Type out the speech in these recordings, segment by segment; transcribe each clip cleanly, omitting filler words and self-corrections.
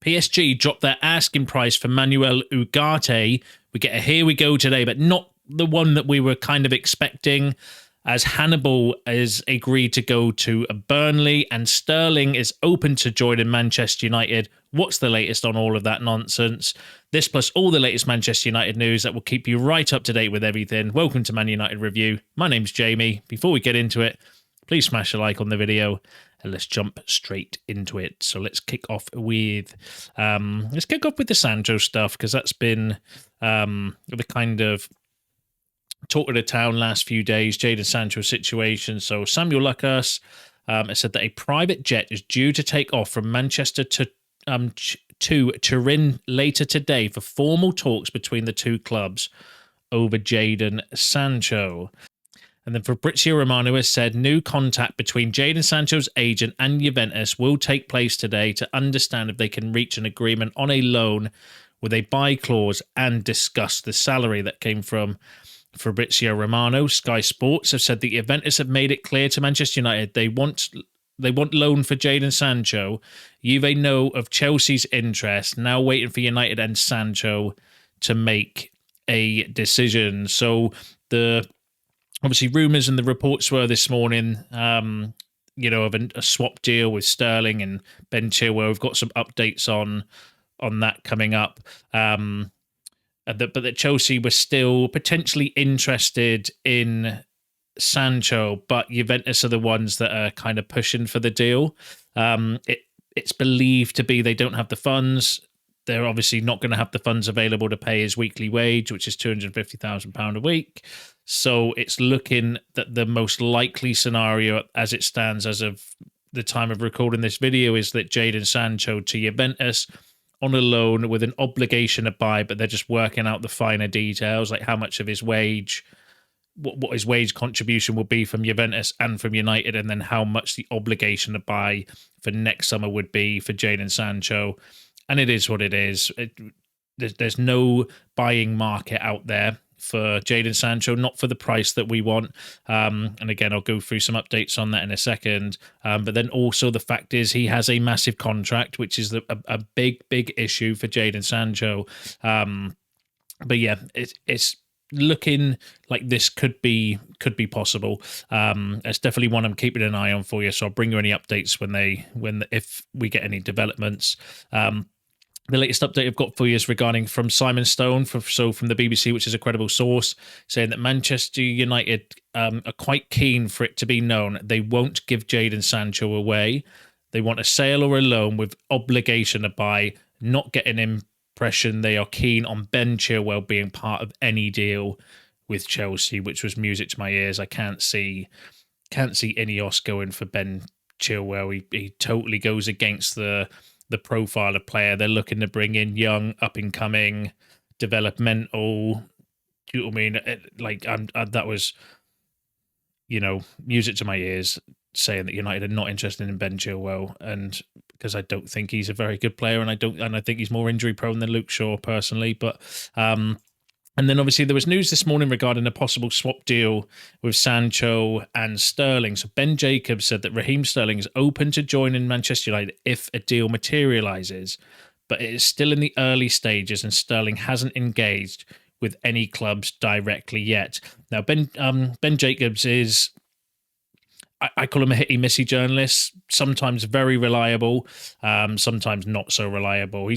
PSG dropped their asking price for Manuel Ugarte. We get a here we go today, but not the one that we were kind of expecting, as Hannibal has agreed to go to Burnley and Sterling is open to joining Manchester United. What's the latest on all of that nonsense? This plus all the latest Manchester United news that will keep you right up to date with everything. Welcome to Man United Review. My name's Jamie. Before we get into it, please smash a like on the video and let's jump straight into it. So let's kick off with the Sancho stuff, because that's been the kind of talk of the town last few days. Jadon Sancho's situation. So Samuel Lucas has said that a private jet is due to take off from Manchester to Turin later today for formal talks between the two clubs over Jadon Sancho. And then Fabrizio Romano has said new contact between Jadon Sancho's agent and Juventus will take place today to understand if they can reach an agreement on a loan with a buy clause and discuss the salary. That came from Fabrizio Romano. Sky Sports have said that Juventus have made it clear to Manchester United they want loan for Jadon Sancho. Juve know of Chelsea's interest, now waiting for United and Sancho to make a decision. So the obviously rumours and the reports were this morning, of a swap deal with Sterling and Ben Chilwell. We've got some updates on that coming up. But that Chelsea was still potentially interested in Sancho, but Juventus are the ones that are kind of pushing for the deal. It's believed to be they don't have the funds. They're obviously not going to have the funds available to pay his weekly wage, which is £250,000 a week. So it's looking that the most likely scenario as it stands as of the time of recording this video is that Jadon Sancho to Juventus on a loan with an obligation to buy, but they're just working out the finer details, like how much of his wage, what his wage contribution will be from Juventus and from United, and then how much the obligation to buy for next summer would be for Jadon Sancho. And it is what it is. There's no buying market out there for Jadon Sancho, not for the price that we want. And again, I'll go through some updates on that in a second. But then also the fact is he has a massive contract, which is a big issue for Jadon Sancho. But yeah, it's looking like this could be possible. It's definitely one I'm keeping an eye on for you. So I'll bring you any updates if we get any developments. The latest update I've got for you is regarding from Simon Stone, from the BBC, which is a credible source, saying that Manchester United are quite keen for it to be known they won't give Jadon Sancho away. They want a sale or a loan with obligation to buy, not get an impression they are keen on Ben Chilwell being part of any deal with Chelsea, which was music to my ears. I can't see Ineos going for Ben Chilwell. He totally goes against the profile of player they're looking to bring in, young, up-and-coming, developmental. Do you know what I mean? That was, music to my ears, saying that United are not interested in Ben Chilwell, and because I don't think he's a very good player, and I think he's more injury-prone than Luke Shaw personally. But and then obviously there was news this morning regarding a possible swap deal with Sancho and Sterling. So Ben Jacobs said that Raheem Sterling is open to joining Manchester United if a deal materialises, but it is still in the early stages and Sterling hasn't engaged with any clubs directly yet. Now, Ben Jacobs is, I call him a hitty-missy journalist, sometimes very reliable, sometimes not so reliable.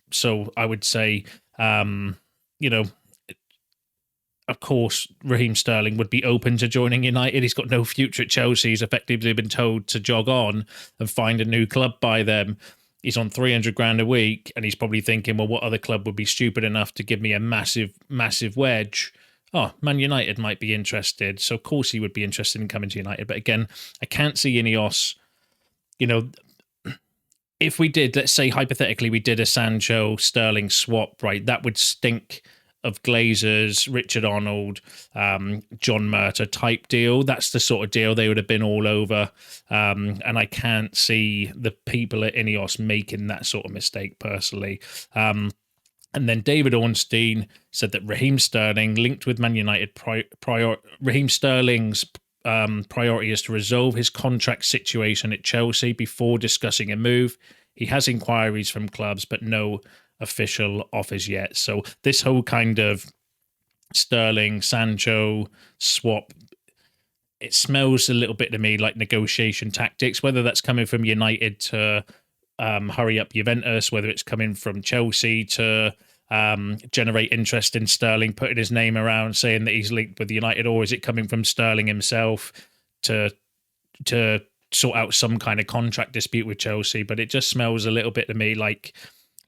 So I would say, of course, Raheem Sterling would be open to joining United. He's got no future at Chelsea. He's effectively been told to jog on and find a new club by them. He's on 300 grand a week, and he's probably thinking, well, what other club would be stupid enough to give me a massive wedge? Oh, Man United might be interested. So, of course, he would be interested in coming to United. But again, I can't see Ineos, if we did, let's say, hypothetically, we did a Sancho-Sterling swap, right, that would stink of Glazers, Richard Arnold, John Murta type deal. That's the sort of deal they would have been all over. And I can't see the people at Ineos making that sort of mistake personally. And then David Ornstein said that Raheem Sterling linked with Man United. Raheem Sterling's priority is to resolve his contract situation at Chelsea before discussing a move. He has inquiries from clubs, but no official offers yet. So this whole kind of Sterling, Sancho swap, it smells a little bit to me like negotiation tactics, whether that's coming from United to hurry up Juventus, whether it's coming from Chelsea to generate interest in Sterling, putting his name around, saying that he's linked with United, or is it coming from Sterling himself to sort out some kind of contract dispute with Chelsea? But it just smells a little bit to me like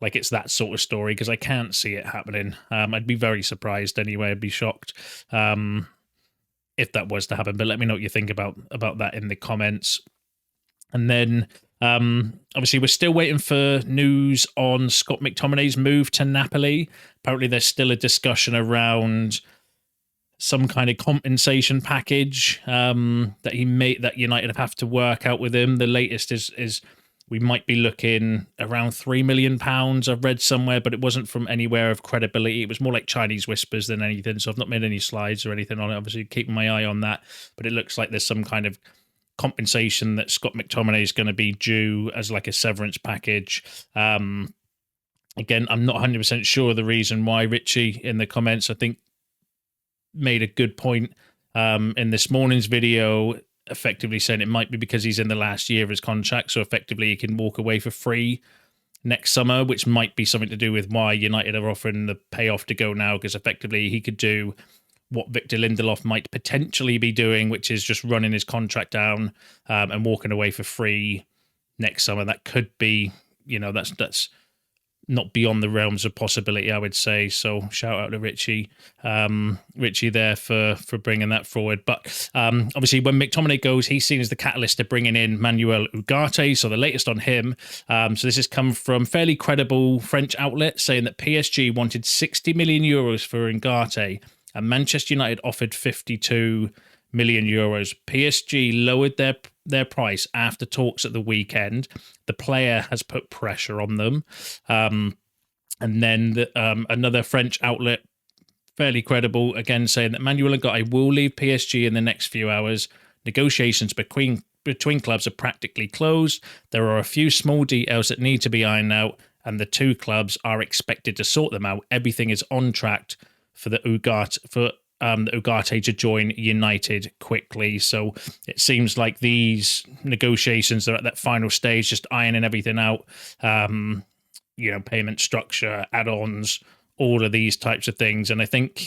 it's that sort of story, because I can't see it happening. I'd be very surprised anyway. I'd be shocked if that was to happen. But let me know what you think about that in the comments. And then obviously we're still waiting for news on Scott McTominay's move to Napoli. Apparently there's still a discussion around some kind of compensation package that United have to work out with him. The latest is we might be looking around £3 million, I've read somewhere, but it wasn't from anywhere of credibility. It was more like Chinese whispers than anything. So I've not made any slides or anything on it. Obviously keeping my eye on that, but it looks like there's some kind of compensation that Scott McTominay is going to be due as like a severance package. Again, I'm not 100% sure the reason why. Richie in the comments, I think, made a good point in this morning's video, effectively saying it might be because he's in the last year of his contract, so effectively he can walk away for free next summer, which might be something to do with why United are offering the payoff to go now, because effectively he could do what Victor Lindelof might potentially be doing, which is just running his contract down and walking away for free next summer. That could be, that's not beyond the realms of possibility, I would say. So shout out to Richie there for bringing that forward. But obviously when McTominay goes, he's seen as the catalyst to bringing in Manuel Ugarte. So the latest on him. So this has come from fairly credible French outlet saying that PSG wanted 60 million euros for Ugarte and Manchester United offered 52 million euros. PSG lowered their price after talks at the weekend. The player has put pressure on them. And then another French outlet, fairly credible, again saying that Manuel Ugarte will leave PSG in the next few hours. Negotiations between clubs are practically closed. There are a few small details that need to be ironed out, and the two clubs are expected to sort them out. Everything is on track for the Ugarte to join United quickly. So it seems like these negotiations are at that final stage, just ironing everything out. Payment structure, add-ons, all of these types of things. And I think,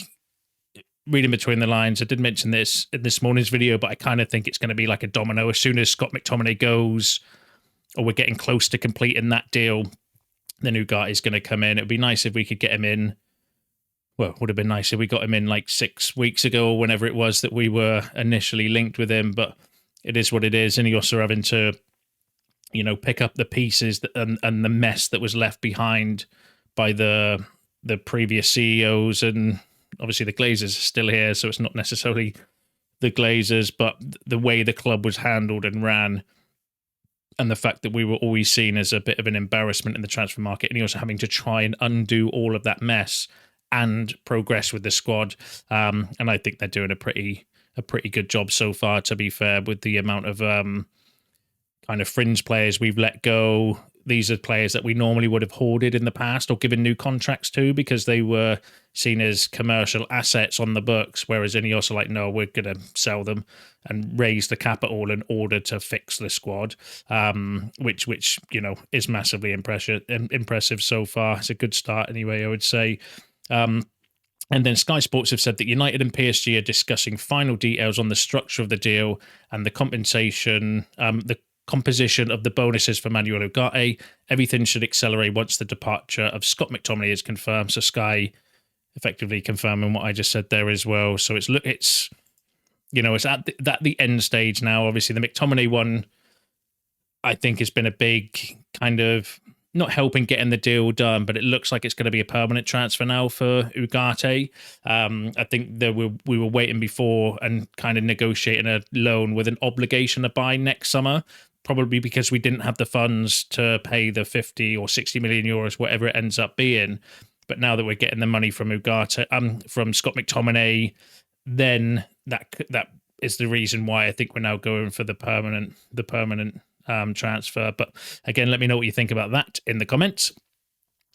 reading between the lines, I did mention this in this morning's video, but I kind of think it's going to be like a domino. As soon as Scott McTominay goes, or we're getting close to completing that deal, then Ugarte is going to come in. It would be nice if we could get him in. Well, it would have been nice if we got him in like 6 weeks ago or whenever it was that we were initially linked with him, but it is what it is. And you're also having to, pick up the pieces and the mess that was left behind by the previous CEOs. And obviously the Glazers are still here, so it's not necessarily the Glazers, but the way the club was handled and ran, and the fact that we were always seen as a bit of an embarrassment in the transfer market, and you're also having to try and undo all of that mess and progress with the squad. And I think they're doing a pretty good job so far, to be fair, with the amount of kind of fringe players we've let go. These are players that we normally would have hoarded in the past or given new contracts to because they were seen as commercial assets on the books, whereas Ineos are like, no, we're going to sell them and raise the capital in order to fix the squad, which is massively impressive so far. It's a good start anyway, I would say. And then Sky Sports have said that United and PSG are discussing final details on the structure of the deal and the compensation, the composition of the bonuses for Manuel Ugarte. Everything should accelerate once the departure of Scott McTominay is confirmed. So Sky effectively confirming what I just said there as well. So it's at the end stage now. Obviously, the McTominay one, I think, has been a big kind of not helping getting the deal done, but it looks like it's going to be a permanent transfer now for Ugarte. I think that we were waiting before and kind of negotiating a loan with an obligation to buy next summer, probably because we didn't have the funds to pay the 50 or 60 million euros, whatever it ends up being. But now that we're getting the money from Ugarte, from Scott McTominay, then that is the reason why I think we're now going for the permanent transfer. But again, let me know what you think about that in the comments.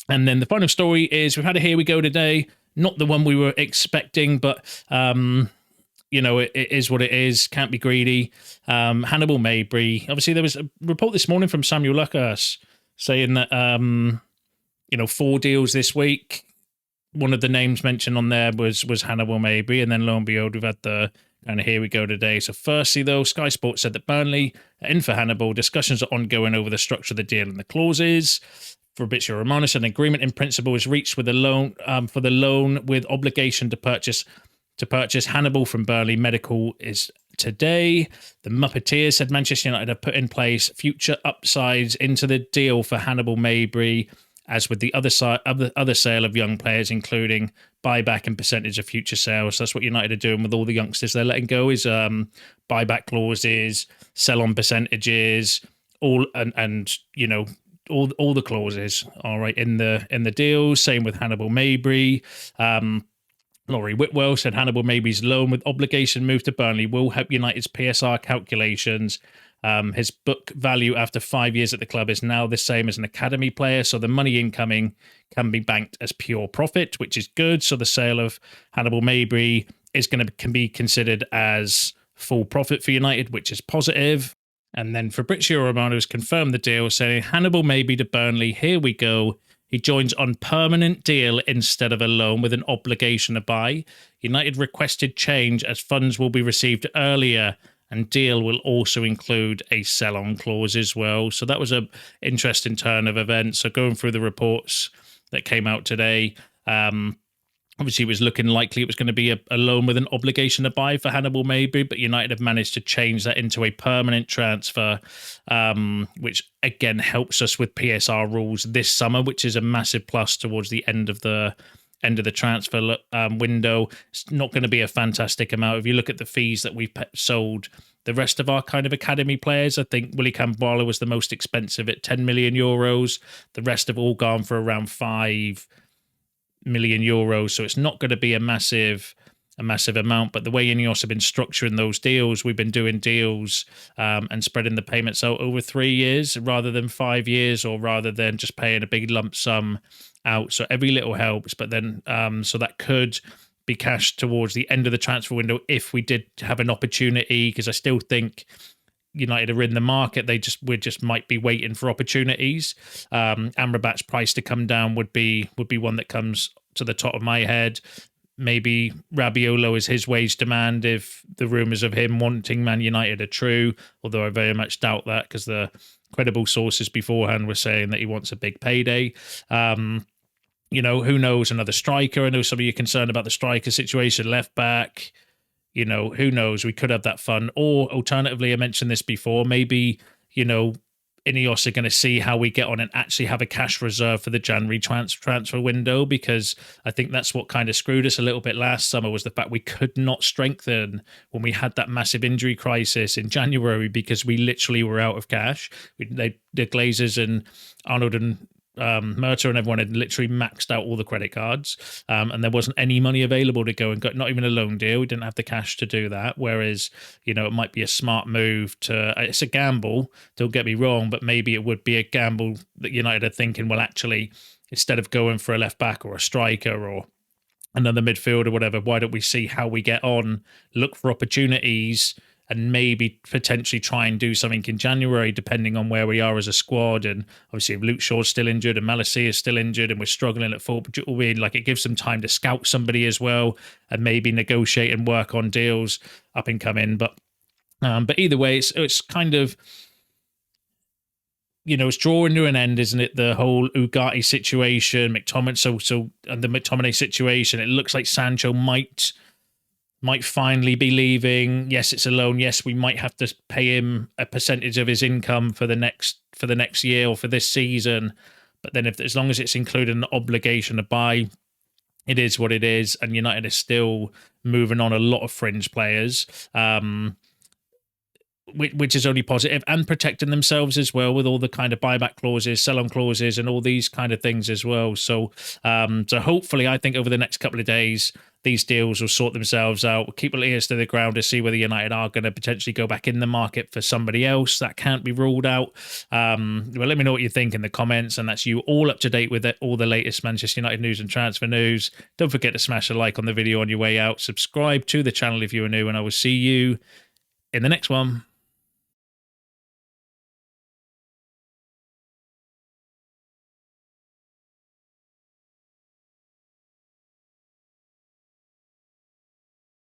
And then the final story is we've had a Here We Go today. Not the one we were expecting, but it is what it is. Can't be greedy. Hannibal Mabry. Obviously, there was a report this morning from Samuel Luckhurst saying that 4 deals this week. One of the names mentioned on there was Hannibal Mabry, and then lo and behold, we've had the kind of Here We Go today. So firstly, though, Sky Sports said that Burnley are in for Hannibal. Discussions are ongoing over the structure of the deal and the clauses. Fabrizio Romano said an agreement in principle was reached with a loan for the loan with obligation to purchase Hannibal from Burnley. Medical is today. The Muppeteers said Manchester United have put in place future upsides into the deal for Hannibal Mabry, as with the other sale of young players, including buyback and percentage of future sales. So that's what United are doing with all the youngsters they're letting go, is buyback clauses, sell on percentages, all the clauses. All right, in the deals. Same with Hannibal Mabry. Laurie Whitwell said Hannibal Mabry's loan with obligation move to Burnley will help United's PSR calculations. His book value after 5 years at the club is now the same as an academy player, so the money incoming can be banked as pure profit, which is good. So the sale of Hannibal Mabry can be considered as full profit for United, which is positive. And then Fabrizio Romano has confirmed the deal, saying Hannibal Mabry to Burnley. Here we go. He joins on permanent deal instead of a loan with an obligation to buy. United requested change as funds will be received earlier, and deal will also include a sell-on clause as well. So that was an interesting turn of events. So going through the reports that came out today, obviously it was looking likely it was going to be a loan with an obligation to buy for Hannibal Mabry, but United have managed to change that into a permanent transfer, which again helps us with PSR rules this summer, which is a massive plus towards the end of the transfer window. It's not going to be a fantastic amount. If you look at the fees that we've sold the rest of our kind of academy players, I think Willy Kambwala was the most expensive at 10 million euros. The rest have all gone for around 5 million euros. So it's not going to be a massive amount. But the way Ineos have been structuring those deals, we've been doing deals and spreading the payments out over 3 years rather than 5 years, or rather than just paying a big lump sum out. So every little helps. But then so that could be cashed towards the end of the transfer window if we did have an opportunity, because I still think United are in the market. We just might be waiting for opportunities. Amrabat's price to come down would be one that comes to the top of my head. Maybe Rabiot lowers his wage demand if the rumours of him wanting Man United are true, although I very much doubt that, because the credible sources beforehand were saying that he wants a big payday. Who knows? Another striker. I know some of you are concerned about the striker situation, left back. Who knows? We could have that fun. Or alternatively, I mentioned this before, maybe, Ineos are going to see how we get on and actually have a cash reserve for the January transfer window, because I think that's what kind of screwed us a little bit last summer, was the fact we could not strengthen when we had that massive injury crisis in January, because we literally were out of cash. The Glazers and Arnold and Murta and everyone had literally maxed out all the credit cards, and there wasn't any money available to go and get, not even a loan deal. We didn't have the cash to do that. Whereas, it might be a smart move it's a gamble, don't get me wrong, but maybe it would be a gamble that United are thinking, well, actually, instead of going for a left back or a striker or another midfielder or whatever, why don't we see how we get on, look for opportunities, and maybe potentially try and do something in January, depending on where we are as a squad. And obviously, if Luke Shaw's still injured and Malacia is still injured and we're struggling at full, like it gives them time to scout somebody as well and maybe negotiate and work on deals up and come in. But either way, it's kind of, it's drawing to an end, isn't it? The whole Ugarte situation, McTominay, and the McTominay situation. It looks like Sancho might finally be leaving. Yes, it's a loan. Yes, we might have to pay him a percentage of his income for the next year or for this season. But then as long as it's included an obligation to buy, it is what it is. And United is still moving on a lot of fringe players, which is only positive, and protecting themselves as well with all the kind of buyback clauses, sell-on clauses, and all these kind of things as well. So hopefully, I think over the next couple of days, these deals will sort themselves out. We'll keep our ears to the ground to see whether United are going to potentially go back in the market for somebody else. That can't be ruled out. Well, let me know what you think in the comments, and that's you all up to date with all the latest Manchester United news and transfer news. Don't forget to smash a like on the video on your way out. Subscribe to the channel if you are new, and I will see you in the next one.